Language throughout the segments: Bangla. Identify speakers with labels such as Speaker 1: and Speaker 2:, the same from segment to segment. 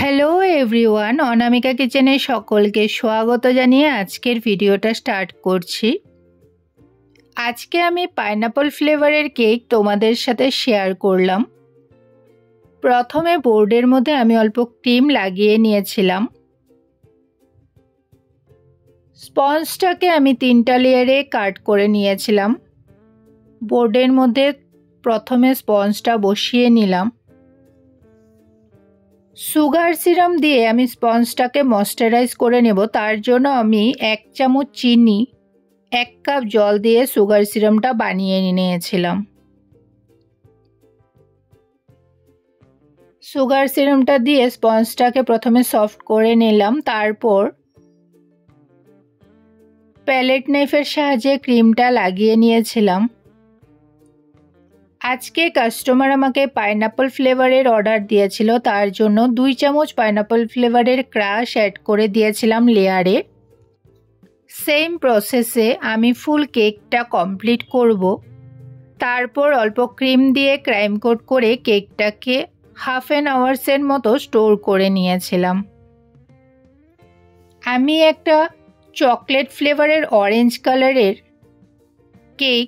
Speaker 1: হ্যালো এভরিওয়ান, অনামিকা কিচেনে সকলকে স্বাগত জানিয়ে আজকের ভিডিওটা স্টার্ট করছি। আজকে আমি পাইনাপল ফ্লেভারের কেক তোমাদের সাথে শেয়ার করলাম। প্রথমে বোর্ডের মধ্যে আমি অল্প ক্রিম লাগিয়ে নিয়েছিলাম। স্পঞ্জটাকে আমি 3টা লেয়ারে কাট করে নিয়েছিলাম। বোর্ডের মধ্যে প্রথমে স্পঞ্জটা বসিয়ে নিলাম। সুগার সিরাম দিয়ে আমি স্পঞ্জটাকে ময়েশ্চারাইজ করে নেব। তার জন্য আমি 1 চামচ চিনি 1 কাপ জল দিয়ে সুগার সিরামটা বানিয়ে নিয়েছিলাম। সুগার সিরামটা দিয়ে স্পঞ্জটাকে প্রথমে সফট করে নিলাম। তারপর প্যালেট নাইফের সাহায্যে ক্রিমটা লাগিয়ে নিয়েছিলাম। আজকে কাস্টমার আমাকে পাইনাপল ফ্লেভারের অর্ডার দিয়েছিল, তার জন্য 2 চামচ পাইনাপল ফ্লেভারের ক্রাশ অ্যাড করে দিয়েছিলাম লেয়ারে। সেম প্রসেসে আমি ফুল কেকটা কমপ্লিট করব। তারপর অল্প ক্রিম দিয়ে ক্রাইম কোট করে কেকটাকে হাফ অ্যান আওয়ার্সের মতো স্টোর করে নিয়েছিলাম। আমি একটা চকলেট ফ্লেভারের অরেঞ্জ কালারের কেক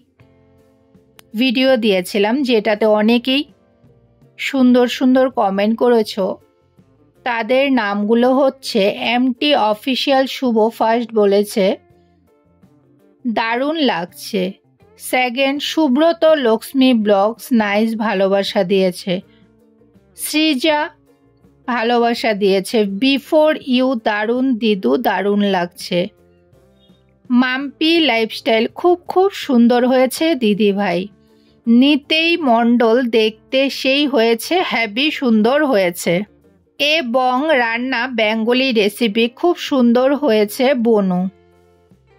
Speaker 1: ভিডিও দিয়েছিলাম, যেটাতে অনেকেই সুন্দর সুন্দর কমেন্ট করেছো। তাদের নামগুলো হচ্ছে এমটি অফিসিয়াল শুভ ফার্স্ট বলেছে দারুণ লাগছে, second Subrata Lakshmi blogs nice ভালোবাসা দিয়েছে, সৃজা ভালোবাসা দিয়েছে, বিফোর ইউ দারুণ দিদু দারুণ লাগছে, মাম্পি লাইফস্টাইল খুব সুন্দর হয়েছে দিদি ভাই, নিতেই মণ্ডল দেখতে সেই হয়েছে হ্যাপি সুন্দর হয়েছে, এবং রান্না বেঙ্গলি রেসিপি খুব সুন্দর হয়েছে বনু,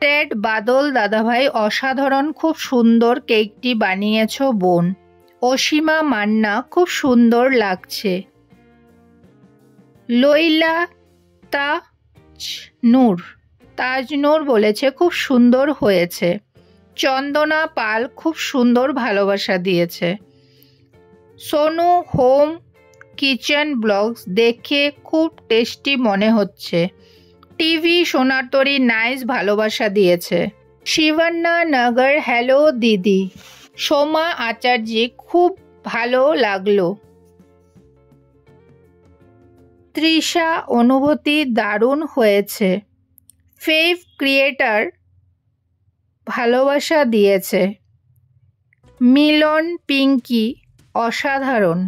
Speaker 1: টেড বাদল দাদাভাই অসাধারণ খুব সুন্দর কেকটি বানিয়েছ বোন, অসীমা মান্না খুব সুন্দর লাগছে, লইলা তাজনূর বলেছে খুব সুন্দর হয়েছে, চন্দনা পাল খুব সুন্দর ভালোবাসা দিয়েছে, সোনু হোম কিচেন ব্লগস দেখে খুব টেস্টি মনে হচ্ছে, টিভি সোনারতরি নাইস ভালোবাসা দিয়েছে, শিবান্না নগর হ্যালো দিদি, সোমা আচার্য খুব ভালো লাগলো, তৃষা অনুভূতি দারুণ হয়েছে, ফেভ ক্রিয়েটার ভালোবাসা দিয়েছে, মিলন পিঙ্কি অসাধারণ,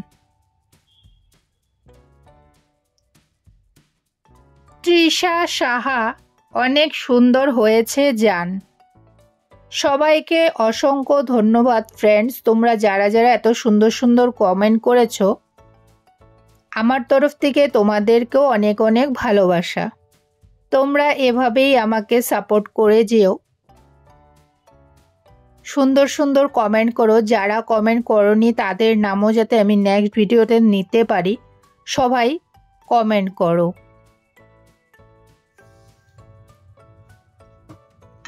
Speaker 1: তৃষা সাহা অনেক সুন্দর হয়েছে জান। সবাইকে অসংখ্য ধন্যবাদ ফ্রেন্ডস, তোমরা যারা যারা এত সুন্দর সুন্দর কমেন্ট করেছো। আমার তরফ থেকে তোমাদেরকেও অনেক অনেক ভালোবাসা। তোমরা এভাবেই আমাকে সাপোর্ট করে যেও, সুন্দর সুন্দর কমেন্ট করো। যারা কমেন্ট করোনি তাদের নামও যাতে আমি নেক্সট ভিডিওতে নিতে পারি, সবাই কমেন্ট করো।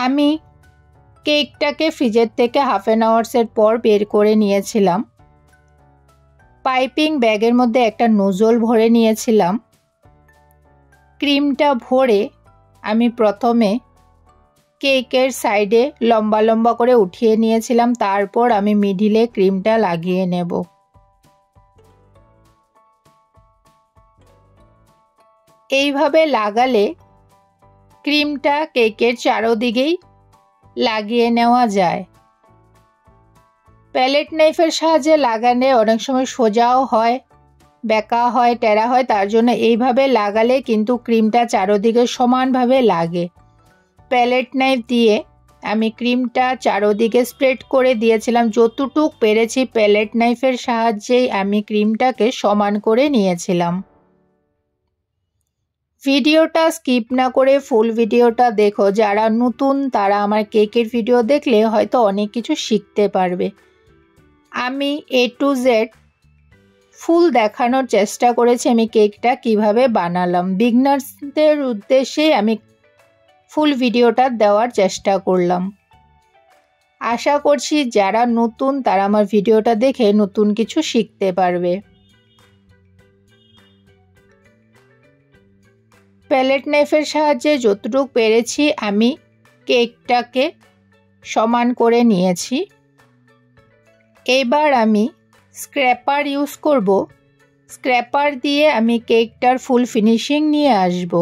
Speaker 1: আমি কেকটাকে ফ্রিজের থেকে হাফ অ্যান আওয়ার্সের পর বের করে নিয়েছিলাম। পাইপিং ব্যাগের মধ্যে একটা নোজল ভরে নিয়েছিলাম। ক্রিমটা ভরে আমি প্রথমে কেকের সাইডে লম্বা লম্বা করে উঠিয়ে নিয়েছিলাম। তারপর আমি মিডিলে ক্রিমটা লাগিয়ে নেব। এইভাবে লাগালে ক্রিমটা কেকের চারদিকেই লাগিয়ে নেওয়া যায়। প্যালেট নাইফের সাহায্যে লাগালে অনেক সময় সোজাও হয়, বেঁকা হয়, টেরা হয়, তার জন্য এইভাবে লাগালে কিন্তু ক্রিমটা চারদিকে সমানভাবে লাগে। প্যালেট নাইফ দিয়ে আমি ক্রিমটা চারদিকে স্প্রেড করে দিয়েছিলাম। যতটুকু পেরেছি প্যালেট নাইফের সাহায্যেই আমি ক্রিমটাকে সমান করে নিয়েছিলাম। ভিডিওটা স্কিপ না করে ফুল ভিডিওটা দেখো। যারা নতুন তারা আমার কেকের ভিডিও দেখলে হয়তো অনেক কিছু শিখতে পারবে। আমি A to Z ফুল দেখানোর চেষ্টা করেছি আমি কেকটা কিভাবে বানালাম। বিগনার্সদের উদ্দেশ্যে আমি ফুল ভিডিওটা দেওয়ার চেষ্টা করলাম। আশা করছি যারা নতুন তারা আমার ভিডিওটা দেখে নতুন কিছু শিখতে পারবে। প্যালেট নাইফের সাহায্যে যতটুকু পেরেছি আমি কেকটাকে সমান করে নিয়েছি। এবার আমি স্ক্র্যাপার ইউজ করব। স্ক্র্যাপার দিয়ে আমি কেকটার ফুল ফিনিশিং নিয়ে আসব।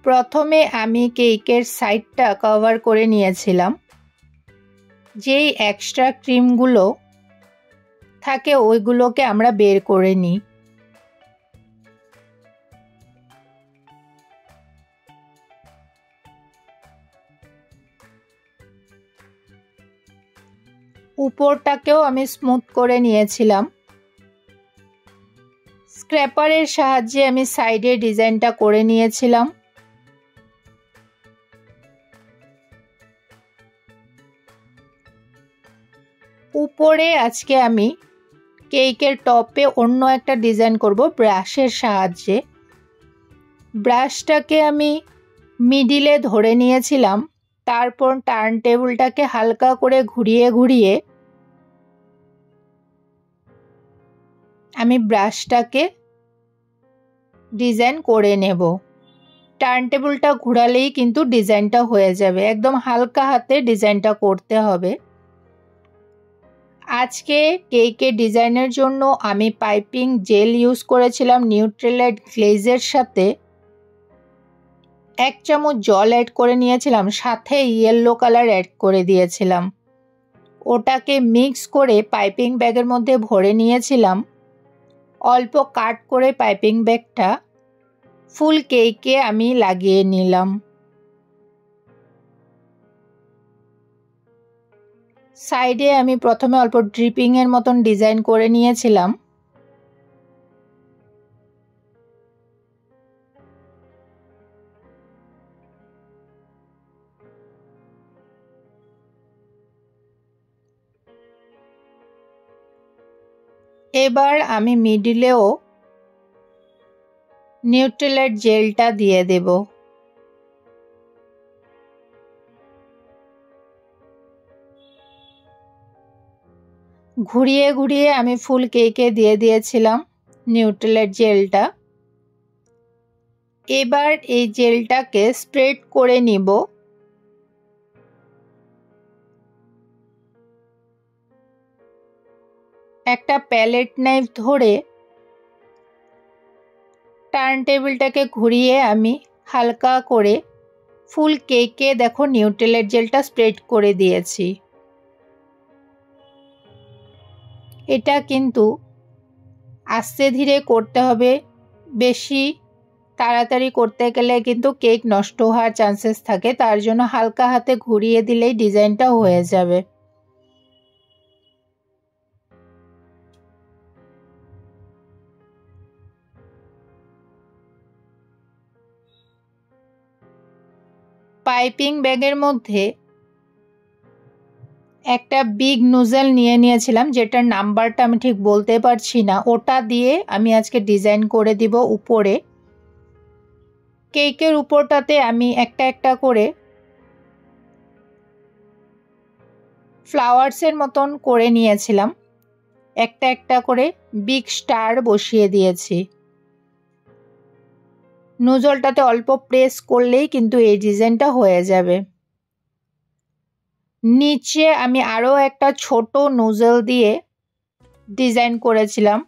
Speaker 1: প্রথমে আমি কেকের সাইডটা কভার করে নিয়েছিলাম। যেই এক্সট্রা ক্রিমগুলো থাকে ওইগুলোকে আমরা বের করে নিই। উপরটাকেও আমি স্মুথ করে নিয়েছিলাম। স্ক্র্যাপারের সাহায্যে আমি সাইডে ডিজাইনটা করে নিয়েছিলাম। উপরে আজকে আমি কেকের টপে অন্য একটা ডিজাইন করব ব্রাশের সাহায্যে। ব্রাশটাকে আমি মিডিলে ধরে নিয়েছিলাম, তারপর টার্ন টেবিলটাকে হালকা করে ঘুরিয়ে ঘুরিয়ে আমি ব্রাশটাকে ডিজাইন করে নেব। টার্ন টেবিলটা ঘোরালেই কিন্তু ডিজাইনটা হয়ে যাবে। একদম হালকা হাতে ডিজাইনটা করতে হবে। আজকে কেকের ডিজাইনের জন্য আমি পাইপিং জেল ইউজ করেছিলাম নিউট্রিলাইট গ্লেজের সাথে। 1 চামচ জল অ্যাড করে নিয়েছিলাম, সাথে ইয়েলো কালার অ্যাড করে দিয়েছিলাম। ওটাকে মিক্স করে পাইপিং ব্যাগের মধ্যে ভরে নিয়েছিলাম। অল্প কাট করে পাইপিং ব্যাগটা ফুল কেকে আমি লাগিয়ে নিলাম। সাইডে আমি প্রথমে অল্প ড্রিপিং এর মতন ডিজাইন করে নিয়েছিলাম। এবার আমি মিডিলেও নিউট্রিলাইট জেলটা দিয়ে দেব। ঘুরিয়ে ঘুরিয়ে আমি ফুল কেকে দিয়ে দিয়েছিলাম নিউট্রিলাইট জেলটা। এবার এই জেলটাকে স্প্রেড করে নিব। একটা প্যালেট নাইফ ধরে টার্ন টেবিলটাকে ঘুরিয়ে আমি হালকা করে ফুল কেকে দেখো নিউট্রিলাইট জেলটা স্প্রেড করে দিয়েছি। এটা কিন্তু আস্তে ধীরে করতে হবে, বেশি তাড়াতাড়ি করতে গেলে কিন্তু কেক নষ্ট হওয়ার চান্সেস থাকে। তার জন্য হালকা হাতে ঘুরিয়ে দিলেই ডিজাইনটা হয়ে যাবে। পাইপিং ব্যাগের মধ্যে একটা বিগ নুজেল নিয়ে নিয়েছিলাম, যেটার নাম্বারটা আমি ঠিক বলতে পারছি না। ওটা দিয়ে আমি আজকে ডিজাইন করে দিব উপরে। কেকের উপরটাতে আমি একটা একটা করে ফ্লাওয়ার্সের মতন করে নিয়েছিলাম। একটা একটা করে বিগ স্টার বসিয়ে দিয়েছি। নুজলটাতে অল্প প্রেস করলেই কিন্তু এই ডিজাইনটা হয়ে যাবে। নিচে আমি আরও একটা ছোট নুজল দিয়ে ডিজাইন করেছিলাম।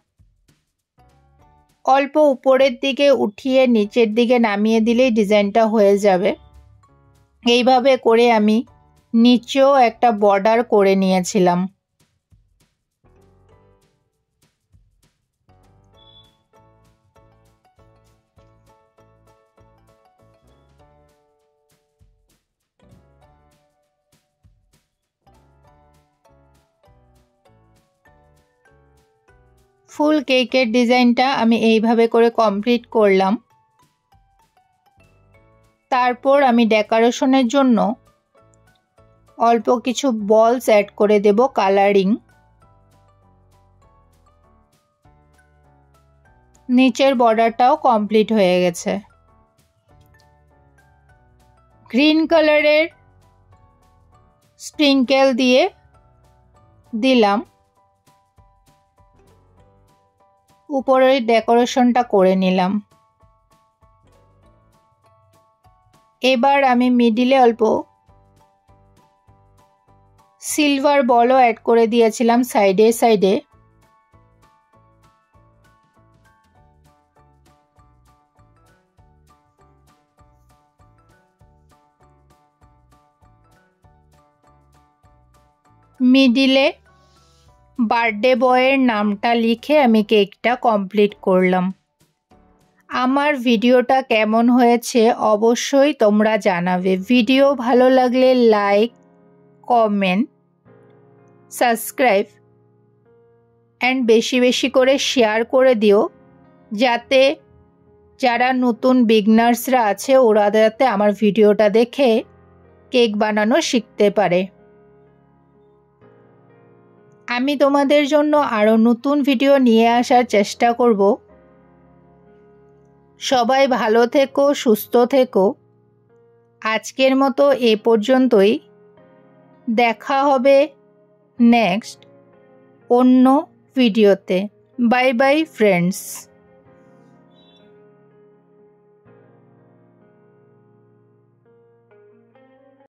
Speaker 1: অল্প উপরের দিকে উঠিয়ে নিচের দিকে নামিয়ে দিলেই ডিজাইনটা হয়ে যাবে। এইভাবে করে আমি নিচেও একটা বর্ডার করে নিয়েছিলাম। ফুল কেকের ডিজাইনটা আমি এইভাবে করে কমপ্লিট করলাম। তারপর আমি ডেকোরেশনের জন্য অল্প কিছু বলস অ্যাড করে দেব কালারিং। নিচের বর্ডারটাও কমপ্লিট হয়ে গেছে। গ্রিন কালারের স্প্রিঙ্কেল দিয়ে দিলাম। উপরের ডেকোরেশনটা করে নিলাম। এবার আমি মিডিলে অল্প সিলভার বলও অ্যাড করে দিয়েছিলাম সাইডে সাইডে। মিডিলে বার্থডে বয়ের নামটা লিখে আমি কেকটা কমপ্লিট করলাম। আমার ভিডিওটা কেমন হয়েছে অবশ্যই তোমরা জানাবে। ভিডিও ভালো লাগলে লাইক, কমেন্ট, সাবস্ক্রাইব অ্যান্ড বেশি বেশি করে শেয়ার করে দিও, যাতে যারা নতুন বিগনার্সরা আছে ওরা যাতে আমার ভিডিওটা দেখে কেক বানানো শিখতে পারে। আমি তোমাদের জন্য আরও নতুন ভিডিও নিয়ে আসার চেষ্টা করব। সবাই ভালো থেকো, সুস্থ থেকো। আজকের মতো এ পর্যন্তই। দেখা হবে নেক্সট অন্য ভিডিওতে। Bye bye friends.